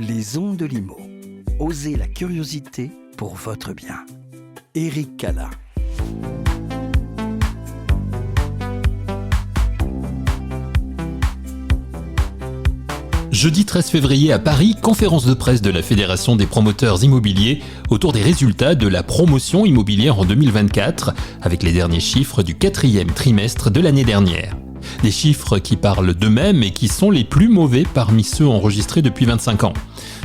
Les ondes de Limo. Osez la curiosité pour votre bien. Éric Cala. Jeudi 13 février à Paris, conférence de presse de la Fédération des promoteurs immobiliers autour des résultats de la promotion immobilière en 2024, avec les derniers chiffres du 4e trimestre de l'année dernière. Des chiffres qui parlent d'eux-mêmes et qui sont les plus mauvais parmi ceux enregistrés depuis 25 ans.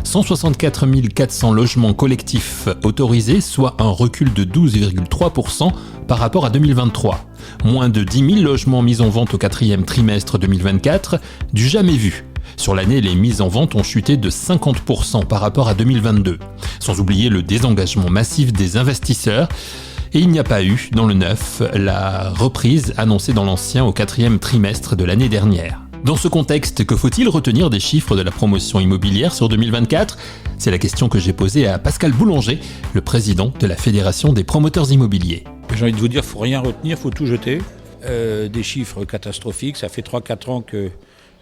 164 400 logements collectifs autorisés, soit un recul de 12,3% par rapport à 2023. Moins de 10 000 logements mis en vente au 4e trimestre 2024, du jamais vu. Sur l'année, les mises en vente ont chuté de 50% par rapport à 2022. Sans oublier le désengagement massif des investisseurs. Et il n'y a pas eu, dans le neuf, la reprise annoncée dans l'ancien au 4e trimestre de l'année dernière. Dans ce contexte, que faut-il retenir des chiffres de la promotion immobilière sur 2024 ? C'est la question que j'ai posée à Pascal Boulanger, le président de la Fédération des promoteurs immobiliers. J'ai envie de vous dire, il ne faut rien retenir, il faut tout jeter. Des chiffres catastrophiques, ça fait 3-4 ans que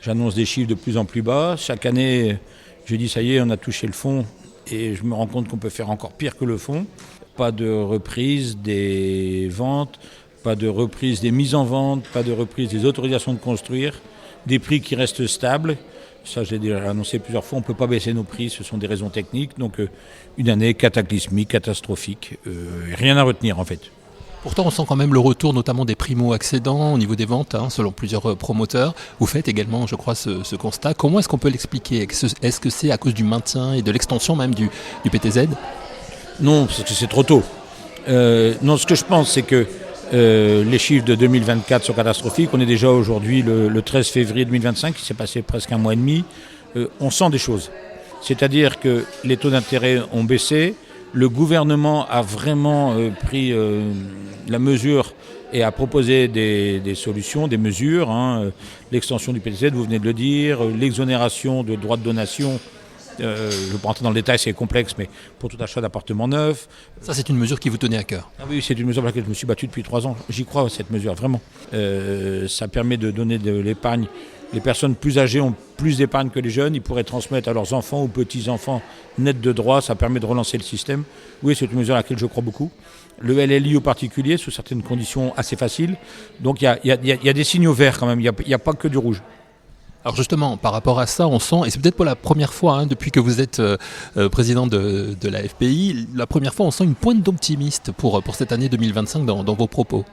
j'annonce des chiffres de plus en plus bas. Chaque année, je dis ça y est, on a touché le fond et je me rends compte qu'on peut faire encore pire que le fond. Pas de reprise des ventes, pas de reprise des mises en vente, pas de reprise des autorisations de construire, des prix qui restent stables. Ça, j'ai déjà annoncé plusieurs fois, on ne peut pas baisser nos prix, ce sont des raisons techniques. Donc une année cataclysmique, catastrophique, rien à retenir en fait. Pourtant, on sent quand même le retour notamment des primo-accédants au niveau des ventes, selon plusieurs promoteurs. Vous faites également, je crois, ce constat. Comment est-ce qu'on peut l'expliquer ? Est-ce que c'est à cause du maintien et de l'extension même du PTZ ? Non, parce que c'est trop tôt. Non, ce que je pense, c'est que les chiffres de 2024 sont catastrophiques. On est déjà aujourd'hui le 13 février 2025, qui s'est passé presque un mois et demi. On sent des choses. C'est-à-dire que les taux d'intérêt ont baissé. Le gouvernement a vraiment pris la mesure et a proposé des solutions, des mesures. L'extension du PTZ, vous venez de le dire, l'exonération de droits de donation. Je ne vais pas rentrer dans le détail, c'est complexe, mais pour tout achat d'appartement neuf. Ça, c'est une mesure qui vous tenait à cœur. Ah oui, c'est une mesure pour laquelle je me suis battu depuis 3 ans. J'y crois, cette mesure, vraiment. Ça permet de donner de l'épargne. Les personnes plus âgées ont plus d'épargne que les jeunes. Ils pourraient transmettre à leurs enfants ou petits-enfants net de droits. Ça permet de relancer le système. Oui, c'est une mesure à laquelle je crois beaucoup. Le LLI au particulier, sous certaines conditions assez faciles. Donc il y a des signaux verts quand même. Il n'y a pas que du rouge. Alors justement, par rapport à ça, on sent, et c'est peut-être pour la première fois depuis que vous êtes président de la FPI, la première fois on sent une pointe d'optimisme pour cette année 2025 dans vos propos.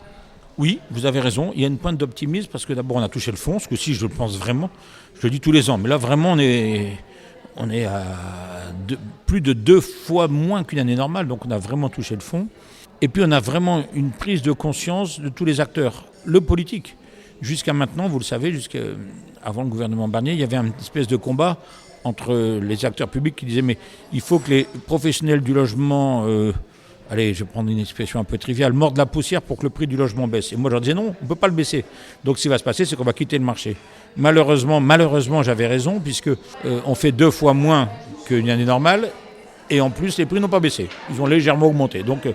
Oui, vous avez raison, il y a une pointe d'optimisme parce que d'abord on a touché le fond, ce que si je le pense vraiment, je le dis tous les ans, mais là vraiment on est à plus de 2 fois moins qu'une année normale, donc on a vraiment touché le fond. Et puis on a vraiment une prise de conscience de tous les acteurs, le politique. Jusqu'à maintenant, vous le savez, avant le gouvernement Barnier, il y avait une espèce de combat entre les acteurs publics qui disaient mais il faut que les professionnels du logement, allez, je vais prendre une expression un peu triviale, mordent la poussière pour que le prix du logement baisse. Et moi je leur disais non, on ne peut pas le baisser. Donc ce qui va se passer, c'est qu'on va quitter le marché. Malheureusement, j'avais raison, puisque on fait 2 fois moins qu'une année normale, et en plus les prix n'ont pas baissé. Ils ont légèrement augmenté. Donc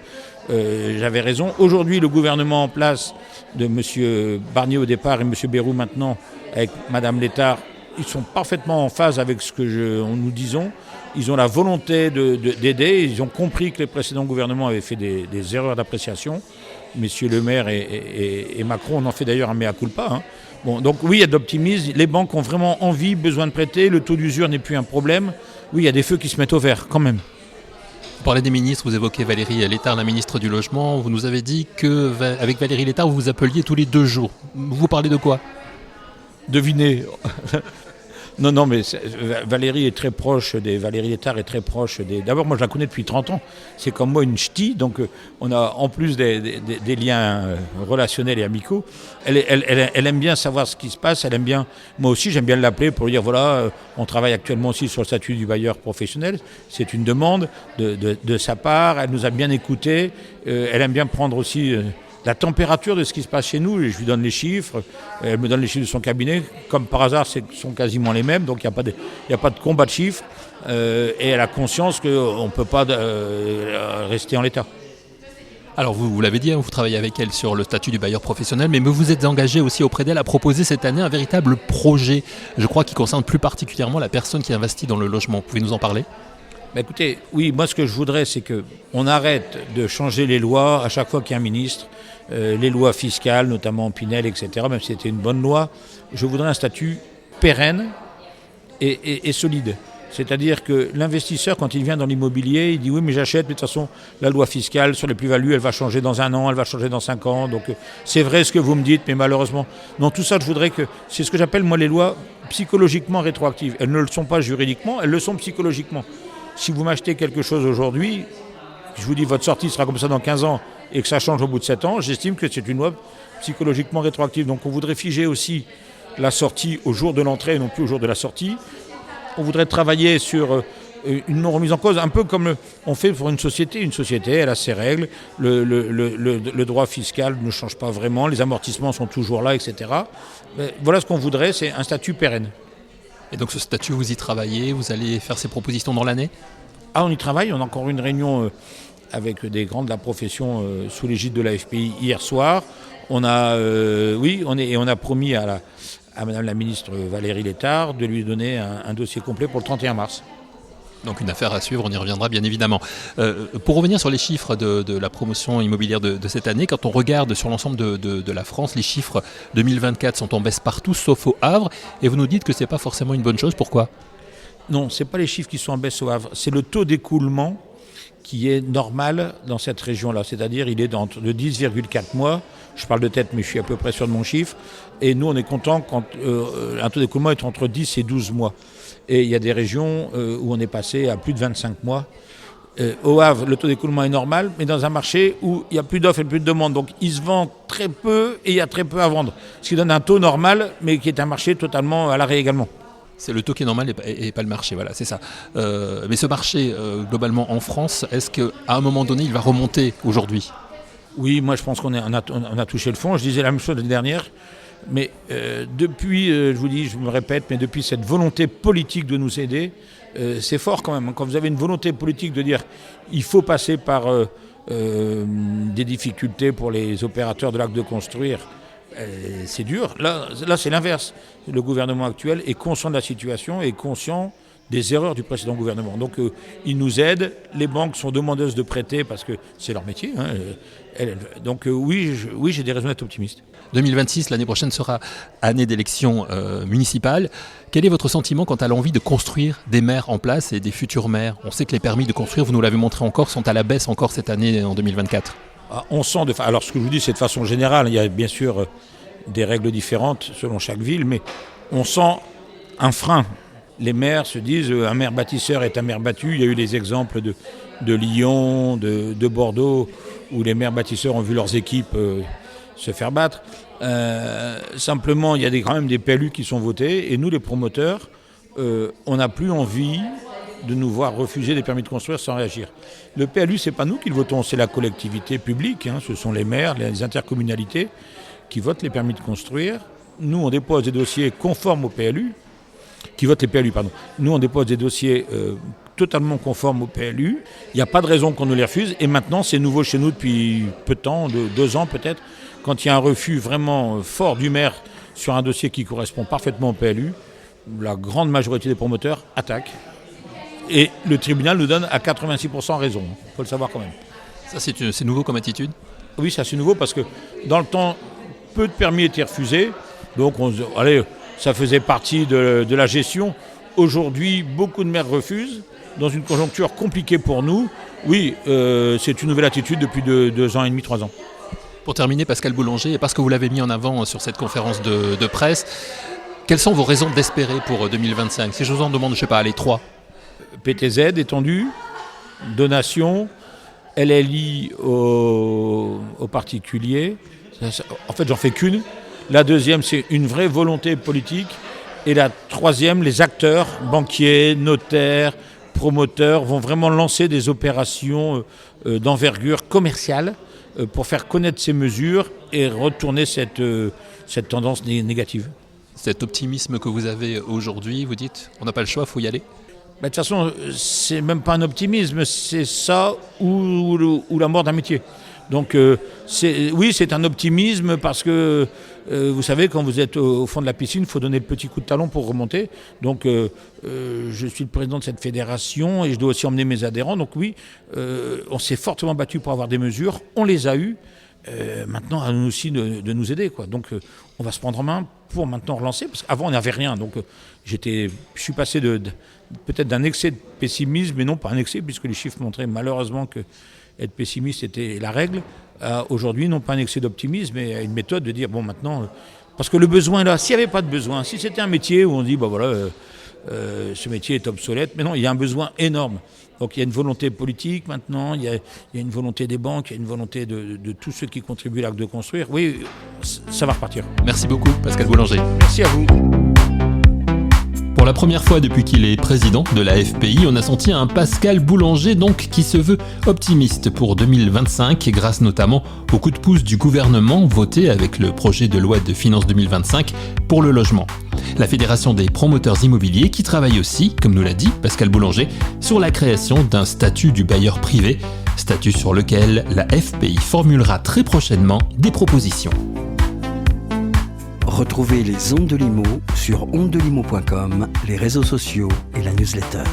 j'avais raison. Aujourd'hui, le gouvernement en place de M. Barnier au départ et M. Bayrou maintenant, avec Mme Létard, ils sont parfaitement en phase avec ce que nous disons. Ils ont la volonté d'aider. Ils ont compris que les précédents gouvernements avaient fait des erreurs d'appréciation. M. Le Maire et Macron, on en fait d'ailleurs un mea culpa. Bon, donc oui, il y a de l'optimisme. Les banques ont vraiment envie, besoin de prêter. Le taux d'usure n'est plus un problème. Oui, il y a des feux qui se mettent au vert quand même. Vous parlez des ministres, vous évoquez Valérie Létard, la ministre du Logement. Vous nous avez dit qu'avec Valérie Létard, vous vous appeliez tous les 2 jours. Vous parlez de quoi ? Devinez. Non, mais Valérie Létard est très proche des... D'abord, moi, je la connais depuis 30 ans. C'est comme moi une ch'ti, donc on a en plus des liens relationnels et amicaux. Elle aime bien savoir ce qui se passe. Elle aime bien... Moi aussi, j'aime bien l'appeler pour lui dire, voilà, on travaille actuellement aussi sur le statut du bailleur professionnel. C'est une demande de sa part. Elle nous a bien écoutés. Elle aime bien prendre aussi... la température de ce qui se passe chez nous, je lui donne les chiffres, elle me donne les chiffres de son cabinet, comme par hasard, ce sont quasiment les mêmes, donc il n'y a pas de combat de chiffres, et elle a conscience qu'on ne peut pas rester en l'état. Alors vous l'avez dit, vous travaillez avec elle sur le statut du bailleur professionnel, mais vous êtes engagé aussi auprès d'elle à proposer cette année un véritable projet, je crois, qui concerne plus particulièrement la personne qui investit dans le logement. Vous pouvez nous en parler ? Écoutez, oui, moi ce que je voudrais, c'est qu'on arrête de changer les lois à chaque fois qu'il y a un ministre, les lois fiscales, notamment Pinel, etc., même si c'était une bonne loi. Je voudrais un statut pérenne et solide. C'est-à-dire que l'investisseur, quand il vient dans l'immobilier, il dit oui, mais j'achète, mais de toute façon, la loi fiscale sur les plus-values, elle va changer dans 1 an, elle va changer dans 5 ans. Donc c'est vrai ce que vous me dites, mais malheureusement, non, tout ça, je voudrais que... C'est ce que j'appelle, moi, les lois psychologiquement rétroactives. Elles ne le sont pas juridiquement, elles le sont psychologiquement. Si vous m'achetez quelque chose aujourd'hui, je vous dis votre sortie sera comme ça dans 15 ans et que ça change au bout de 7 ans, j'estime que c'est une loi psychologiquement rétroactive. Donc on voudrait figer aussi la sortie au jour de l'entrée et non plus au jour de la sortie. On voudrait travailler sur une non-remise en cause, un peu comme on fait pour une société. Une société, elle a ses règles, le droit fiscal ne change pas vraiment, les amortissements sont toujours là, etc. Mais voilà ce qu'on voudrait, c'est un statut pérenne. Et donc ce statut, vous y travaillez, vous allez faire ces propositions dans l'année ? On y travaille, on a encore une réunion avec des grands de la profession sous l'égide de la FPI hier soir. On a promis à Madame la ministre Valérie Létard de lui donner un dossier complet pour le 31 mars. Donc une affaire à suivre, on y reviendra bien évidemment. Pour revenir sur les chiffres de la promotion immobilière de cette année, quand on regarde sur l'ensemble de la France, les chiffres 2024 sont en baisse partout, sauf au Havre, et vous nous dites que ce n'est pas forcément une bonne chose, pourquoi ? Non, ce n'est pas les chiffres qui sont en baisse au Havre, c'est le taux d'écoulement qui est normal dans cette région-là, c'est-à-dire il est de 10,4 mois, je parle de tête mais je suis à peu près sûr de mon chiffre, et nous on est content quand un taux d'écoulement est entre 10 et 12 mois. Et il y a des régions où on est passé à plus de 25 mois. Au Havre, le taux d'écoulement est normal, mais dans un marché où il y a plus d'offres et plus de demandes. Donc il se vend très peu et il y a très peu à vendre. Ce qui donne un taux normal, mais qui est un marché totalement à l'arrêt également. C'est le taux qui est normal et pas le marché, voilà, c'est ça. Mais ce marché, globalement en France, est-ce qu'à un moment donné, il va remonter aujourd'hui ? Oui, moi je pense qu'on a touché le fond. Je disais la même chose l'année dernière. Mais depuis, je vous dis, je me répète, mais depuis cette volonté politique de nous aider, c'est fort quand même. Quand vous avez une volonté politique de dire il faut passer par des difficultés pour les opérateurs de l'acte de construire, c'est dur. Là, c'est l'inverse. Le gouvernement actuel est conscient de la situation, est conscient des erreurs du précédent gouvernement. Donc ils nous aident, les banques sont demandeuses de prêter parce que c'est leur métier. Donc oui, j'ai des raisons d'être optimiste. 2026, l'année prochaine, sera année d'élection municipale. Quel est votre sentiment quant à l'envie de construire des maires en place et des futurs maires ? On sait que les permis de construire, vous nous l'avez montré encore, sont à la baisse encore cette année en 2024. On sent, alors ce que je vous dis, c'est de façon générale. Il y a bien sûr des règles différentes selon chaque ville, mais on sent un frein. Les maires se disent un maire bâtisseur est un maire battu. Il y a eu des exemples de Lyon, de Bordeaux, où les maires bâtisseurs ont vu leurs équipes se faire battre. Simplement, il y a quand même des PLU qui sont votés, et nous, les promoteurs, on n'a plus envie de nous voir refuser des permis de construire sans réagir. Le PLU, c'est pas nous qui le votons, c'est la collectivité publique, ce sont les maires, les intercommunalités qui votent les permis de construire. Nous, on dépose des dossiers conformes au PLU, qui votent les PLU, pardon. Nous, on dépose des dossiers totalement conformes au PLU. Il n'y a pas de raison qu'on nous les refuse. Et maintenant, c'est nouveau chez nous depuis peu de temps, 2 ans peut-être. Quand il y a un refus vraiment fort du maire sur un dossier qui correspond parfaitement au PLU, la grande majorité des promoteurs attaquent. Et le tribunal nous donne à 86% raison. Il faut le savoir quand même. Ça, c'est nouveau comme attitude ? Oui, ça c'est nouveau parce que dans le temps, peu de permis étaient refusés. Donc, ça faisait partie de la gestion. Aujourd'hui, beaucoup de maires refusent. Dans une conjoncture compliquée pour nous, oui, c'est une nouvelle attitude depuis 2 ans et demi, 3 ans. Pour terminer, Pascal Boulanger, et parce que vous l'avez mis en avant sur cette conférence de presse, quelles sont vos raisons d'espérer pour 2025 ? Si je vous en demande, je ne sais pas, les 3. PTZ étendu, donation, LLI aux particuliers. En fait, j'en fais qu'une. La deuxième, c'est une vraie volonté politique. Et la troisième, les acteurs, banquiers, notaires, promoteurs, vont vraiment lancer des opérations d'envergure commerciale pour faire connaître ces mesures et retourner cette tendance négative. Cet optimisme que vous avez aujourd'hui, vous dites, on n'a pas le choix, il faut y aller ? De toute façon, c'est même pas un optimisme, c'est ça ou la mort d'un métier. Donc c'est un optimisme parce que vous savez, quand vous êtes au fond de la piscine, il faut donner le petit coup de talon pour remonter. Donc je suis le président de cette fédération et je dois aussi emmener mes adhérents. Donc oui, on s'est fortement battu pour avoir des mesures, on les a eues. Maintenant, à nous aussi de nous aider, quoi. Donc on va se prendre en main pour maintenant relancer, parce qu'avant on n'avait rien. Donc je suis passé peut-être d'un excès de pessimisme, mais non pas un excès, puisque les chiffres montraient malheureusement que être pessimiste était la règle. Aujourd'hui, non pas un excès d'optimisme, mais une méthode de dire, bon maintenant, parce que le besoin est là. S'il n'y avait pas de besoin, si c'était un métier où on dit, ce métier est obsolète, mais non, il y a un besoin énorme. Donc il y a une volonté politique maintenant, il y a une volonté des banques, il y a une volonté de tous ceux qui contribuent à l'acte de construire. Oui, ça va repartir. Merci beaucoup, Pascal Boulanger. Merci à vous. Pour la première fois depuis qu'il est président de la FPI, on a senti un Pascal Boulanger donc qui se veut optimiste pour 2025 grâce notamment au coup de pouce du gouvernement voté avec le projet de loi de finances 2025 pour le logement. La Fédération des promoteurs immobiliers qui travaille aussi, comme nous l'a dit Pascal Boulanger, sur la création d'un statut du bailleur privé, statut sur lequel la FPI formulera très prochainement des propositions. Retrouvez les Ondes de Limo sur ondedelimo.com, les réseaux sociaux et la newsletter.